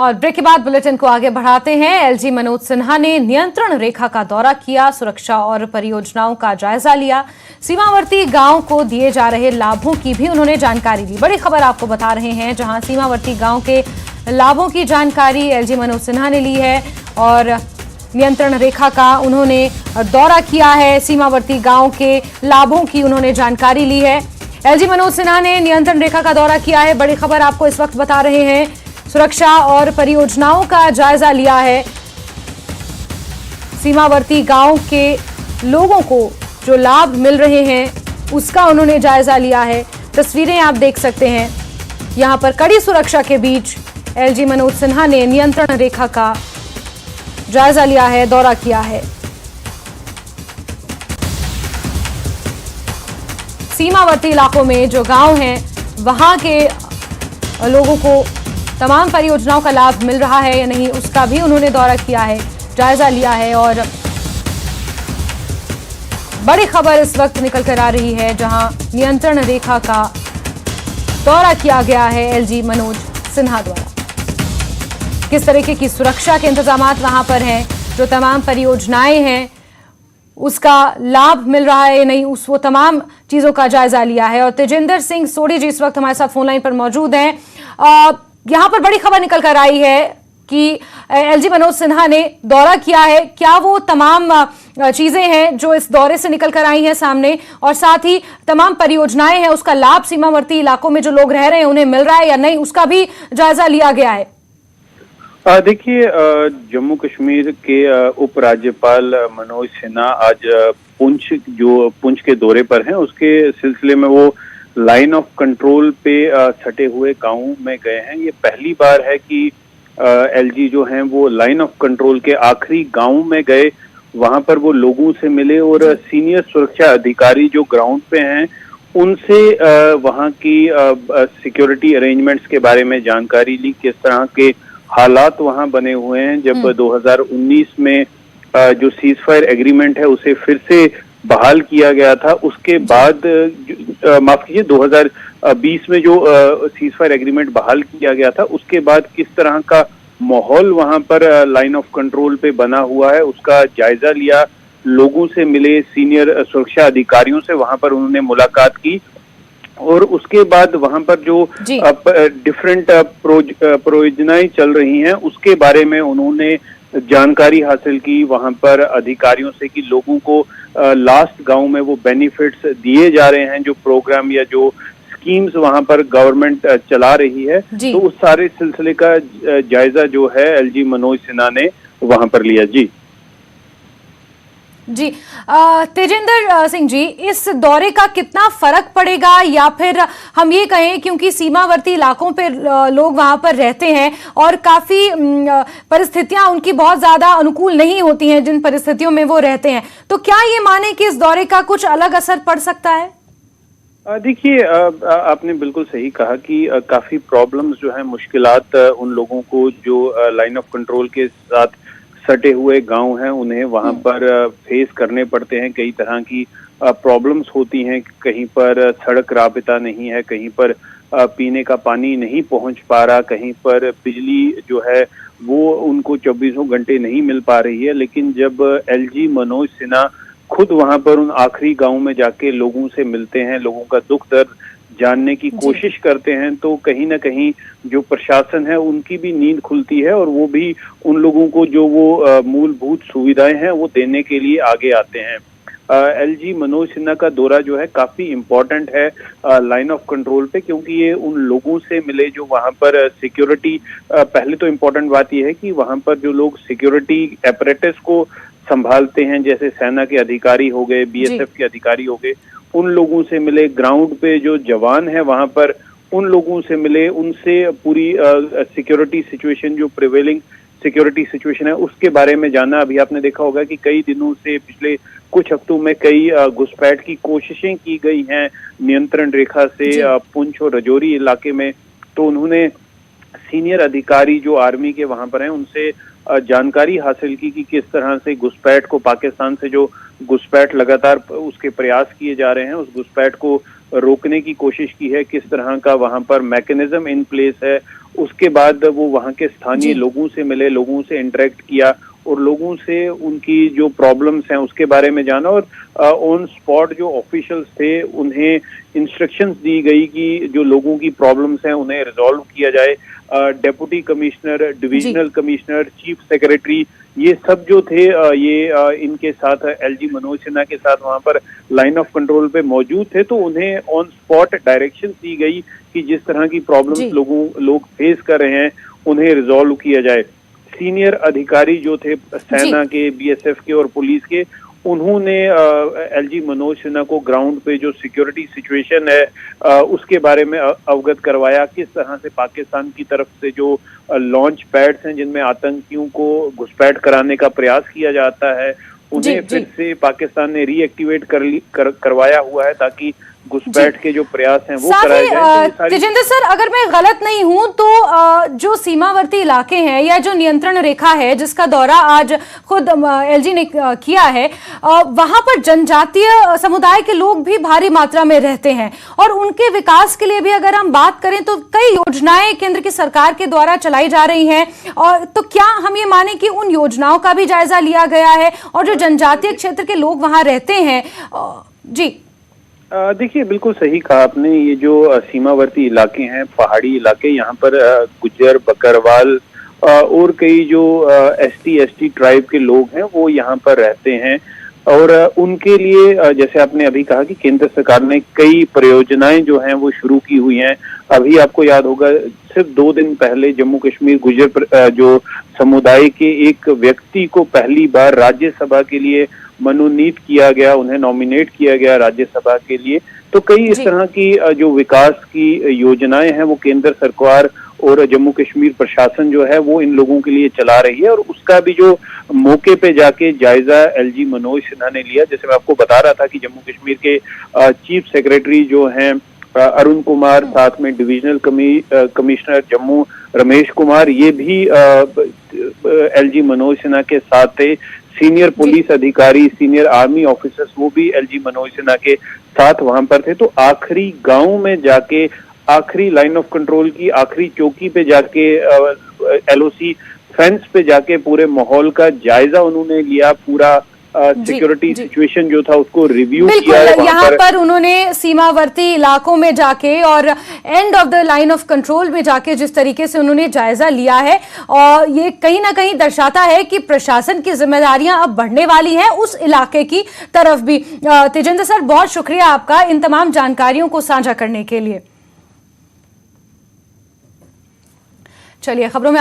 और ब्रेक के बाद बुलेटिन को आगे बढ़ाते हैं। एलजी मनोज सिन्हा ने नियंत्रण रेखा का दौरा किया, सुरक्षा और परियोजनाओं का जायजा लिया, सीमावर्ती गांव को दिए जा रहे लाभों की भी उन्होंने जानकारी दी। बड़ी खबर आपको बता रहे हैं, जहां सीमावर्ती गांव के लाभों की जानकारी एलजी मनोज सिन्हा ने ली है और नियंत्रण रेखा का उन्होंने दौरा किया है। सीमावर्ती गांव के लाभों की उन्होंने जानकारी ली है। एलजी मनोज सिन्हा ने नियंत्रण रेखा का दौरा किया है। बड़ी खबर आपको इस वक्त बता रहे हैं, सुरक्षा और परियोजनाओं का जायजा लिया है। सीमावर्ती गांव के लोगों को जो लाभ मिल रहे हैं उसका उन्होंने जायजा लिया है। तस्वीरें आप देख सकते हैं, यहां पर कड़ी सुरक्षा के बीच एलजी मनोज सिन्हा ने नियंत्रण रेखा का जायजा लिया है, दौरा किया है। सीमावर्ती इलाकों में जो गांव हैं वहां के लोगों को तमाम परियोजनाओं का लाभ मिल रहा है या नहीं, उसका भी उन्होंने दौरा किया है, जायजा लिया है। और बड़ी खबर इस वक्त निकल कर आ रही है, जहां नियंत्रण रेखा का दौरा किया गया है एलजी मनोज सिन्हा द्वारा। किस तरीके की सुरक्षा के इंतजामात वहां पर हैं, जो तमाम परियोजनाएं हैं उसका लाभ मिल रहा है या नहीं, वो तमाम चीजों का जायजा लिया है। और तेजिंदर सिंह सोढ़ी जी इस वक्त हमारे साथ फोन लाइन पर मौजूद हैं। यहां पर बड़ी खबर निकल कर आई है कि एलजी मनोज सिन्हा ने दौरा किया है। क्या वो तमाम चीजें हैं जो इस दौरे से निकल कर आई हैं सामने, और साथ ही तमाम परियोजनाएं हैं उसका लाभ सीमावर्ती इलाकों में जो लोग रह रहे हैं उन्हें मिल रहा है या नहीं, उसका भी जायजा लिया गया है? देखिए, जम्मू कश्मीर के उपराज्यपाल मनोज सिन्हा आज पुंछ के दौरे पर हैं। उसके सिलसिले में वो लाइन ऑफ कंट्रोल पे सटे हुए गांव में गए हैं। ये पहली बार है कि एलजी जो हैं वो लाइन ऑफ कंट्रोल के आखिरी गांव में गए, वहां पर वो लोगों से मिले और सीनियर सुरक्षा अधिकारी जो ग्राउंड पे हैं उनसे वहां की सिक्योरिटी अरेंजमेंट्स के बारे में जानकारी ली। किस तरह के हालात वहां बने हुए हैं। जब 2019 में जो सीज फायर एग्रीमेंट है उसे फिर से बहाल किया गया था, उसके बाद माफ कीजिए 2020 में जो सीज फायर एग्रीमेंट बहाल किया गया था, उसके बाद किस तरह का माहौल वहां पर लाइन ऑफ कंट्रोल पे बना हुआ है उसका जायजा लिया। लोगों से मिले, सीनियर सुरक्षा अधिकारियों से वहां पर उन्होंने मुलाकात की और उसके बाद वहां पर जो डिफरेंट परियोजनाएं चल रही हैं उसके बारे में उन्होंने जानकारी हासिल की वहां पर अधिकारियों से कि लोगों को लास्ट गांव में वो बेनिफिट्स दिए जा रहे हैं, जो प्रोग्राम या जो स्कीम्स वहां पर गवर्नमेंट चला रही है। तो उस सारे सिलसिले का जायजा जो है एलजी मनोज सिन्हा ने वहां पर लिया। जी तेजिंदर सिंह जी, इस दौरे का कितना फर्क पड़ेगा, या फिर हम ये कहें क्योंकि सीमावर्ती इलाकों पे लोग वहां पर रहते हैं और काफी परिस्थितियां उनकी बहुत ज्यादा अनुकूल नहीं होती हैं जिन परिस्थितियों में वो रहते हैं, तो क्या ये माने कि इस दौरे का कुछ अलग असर पड़ सकता है? देखिए, आपने बिल्कुल सही कहा कि काफी प्रॉब्लम्स जो है, मुश्किलात उन लोगों को जो लाइन ऑफ कंट्रोल के साथ सटे हुए गांव हैं उन्हें वहां पर फेस करने पड़ते हैं। कई तरह की प्रॉब्लम्स होती हैं, कहीं पर सड़क राबता नहीं है, कहीं पर पीने का पानी नहीं पहुंच पा रहा, कहीं पर बिजली जो है वो उनको 24 घंटे नहीं मिल पा रही है। लेकिन जब एलजी मनोज सिन्हा खुद वहां पर उन आखिरी गांव में जाके लोगों से मिलते हैं, लोगों का दुख दर्द जानने की कोशिश करते हैं, तो कहीं ना कहीं जो प्रशासन है उनकी भी नींद खुलती है और वो भी उन लोगों को जो वो मूलभूत सुविधाएं हैं वो देने के लिए आगे आते हैं। एलजी मनोज सिन्हा का दौरा जो है काफी इम्पोर्टेंट है लाइन ऑफ कंट्रोल पे, क्योंकि ये उन लोगों से मिले जो वहां पर सिक्योरिटी, पहले तो इम्पोर्टेंट बात यह है कि वहां पर जो लोग सिक्योरिटी एपरेटस को संभालते हैं, जैसे सेना के अधिकारी हो गए, बीएसएफ के अधिकारी हो गए, उन लोगों से मिले। ग्राउंड पे जो जवान है वहां पर उन लोगों से मिले, उनसे पूरी सिक्योरिटी सिचुएशन, जो प्रिवेलिंग सिक्योरिटी सिचुएशन है उसके बारे में जाना। अभी आपने देखा होगा कि कई दिनों से, पिछले कुछ हफ्तों में कई घुसपैठ की कोशिशें की गई हैं नियंत्रण रेखा से पुंछ और राजौरी इलाके में। तो उन्होंने सीनियर अधिकारी जो आर्मी के वहां पर हैं उनसे जानकारी हासिल की कि किस तरह से घुसपैठ को, पाकिस्तान से जो घुसपैठ लगातार उसके प्रयास किए जा रहे हैं, उस घुसपैठ को रोकने की कोशिश की है, किस तरह का वहां पर मैकेनिज्म इन प्लेस है। उसके बाद वो वहां के स्थानीय लोगों से मिले, लोगों से इंटरेक्ट किया और लोगों से उनकी जो प्रॉब्लम्स हैं उसके बारे में जाना और ऑन स्पॉट जो ऑफिशियल्स थे उन्हें इंस्ट्रक्शंस दी गई कि जो लोगों की प्रॉब्लम्स हैं उन्हें रिजॉल्व किया जाए। Deputy commissioner, divisional commissioner, chief secretary, ये सब जो थे ये इनके साथ एलजी मनोज सिन्हा के साथ वहां पर लाइन ऑफ कंट्रोल पे मौजूद थे, तो उन्हें ऑन स्पॉट डायरेक्शन दी गई कि जिस तरह की प्रॉब्लम्स लोग फेस कर रहे हैं उन्हें रिजॉल्व किया जाए। सीनियर अधिकारी जो थे सेना के, बीएसएफ के और पुलिस के, उन्होंने एलजी मनोज सिन्हा को ग्राउंड पे जो सिक्योरिटी सिचुएशन है उसके बारे में अवगत करवाया। किस तरह से पाकिस्तान की तरफ से जो लॉन्च पैड्स हैं जिनमें आतंकियों को घुसपैठ कराने का प्रयास किया जाता है उन्हें फिर से पाकिस्तान ने रीएक्टिवेट करवाया हुआ है ताकि घुसपैठ के जो प्रयास हैं वो कराए जाए। तेजिंदर सर, अगर मैं गलत नहीं हूं तो जो सीमावर्ती इलाके हैं या जो नियंत्रण रेखा है जिसका दौरा आज खुद एलजी ने किया है, वहां पर जनजातीय समुदाय के लोग भी भारी मात्रा में रहते हैं और उनके विकास के लिए भी अगर हम बात करें तो कई योजनाएं केंद्र की सरकार के द्वारा चलाई जा रही हैं। और तो क्या हम ये माने कि उन योजनाओं का भी जायजा लिया गया है और जो जनजातीय क्षेत्र के लोग वहां रहते हैं? जी देखिए, बिल्कुल सही कहा आपने। ये जो सीमावर्ती इलाके हैं, पहाड़ी इलाके, यहाँ पर गुज्जर, बकरवाल और कई जो एसटी ट्राइब के लोग हैं वो यहाँ पर रहते हैं और उनके लिए जैसे आपने अभी कहा कि केंद्र सरकार ने कई परियोजनाएं जो हैं वो शुरू की हुई हैं। अभी आपको याद होगा सिर्फ 2 दिन पहले जम्मू कश्मीर गुज्जर जो समुदाय के एक व्यक्ति को पहली बार राज्यसभा के लिए मनोनीत किया गया, उन्हें नॉमिनेट किया गया राज्यसभा के लिए। तो कई इस तरह की जो विकास की योजनाएं हैं वो केंद्र सरकार और जम्मू कश्मीर प्रशासन जो है वो इन लोगों के लिए चला रही है और उसका भी जो मौके पे जाके जायजा एलजी मनोज सिन्हा ने लिया। जैसे मैं आपको बता रहा था कि जम्मू कश्मीर के चीफ सेक्रेटरी जो हैं अरुण कुमार, साथ में डिविजनल कमिश्नर जम्मू रमेश कुमार, ये भी एलजी मनोज सिन्हा के साथ थे। सीनियर पुलिस अधिकारी, सीनियर आर्मी ऑफिसर्स, वो भी एलजी मनोज सिन्हा के साथ वहां पर थे। तो आखिरी गांव में जाके, आखिरी लाइन ऑफ कंट्रोल की आखिरी चौकी पे जाके, एलओसी फेंस पे जाके पूरे माहौल का जायजा उन्होंने लिया। पूरा सिक्योरिटी सिचुएशन जो था उसको रिव्यू किया है। यहाँ पर उन्होंने सीमावर्ती इलाकों में जाके और end of the line of control में जाके जिस तरीके से उन्होंने जायजा लिया है और ये कहीं ना कहीं दर्शाता है कि प्रशासन की जिम्मेदारियां अब बढ़ने वाली हैं उस इलाके की तरफ भी। तेजिंदर सर, बहुत शुक्रिया आपका इन तमाम जानकारियों को साझा करने के लिए। चलिए खबरों में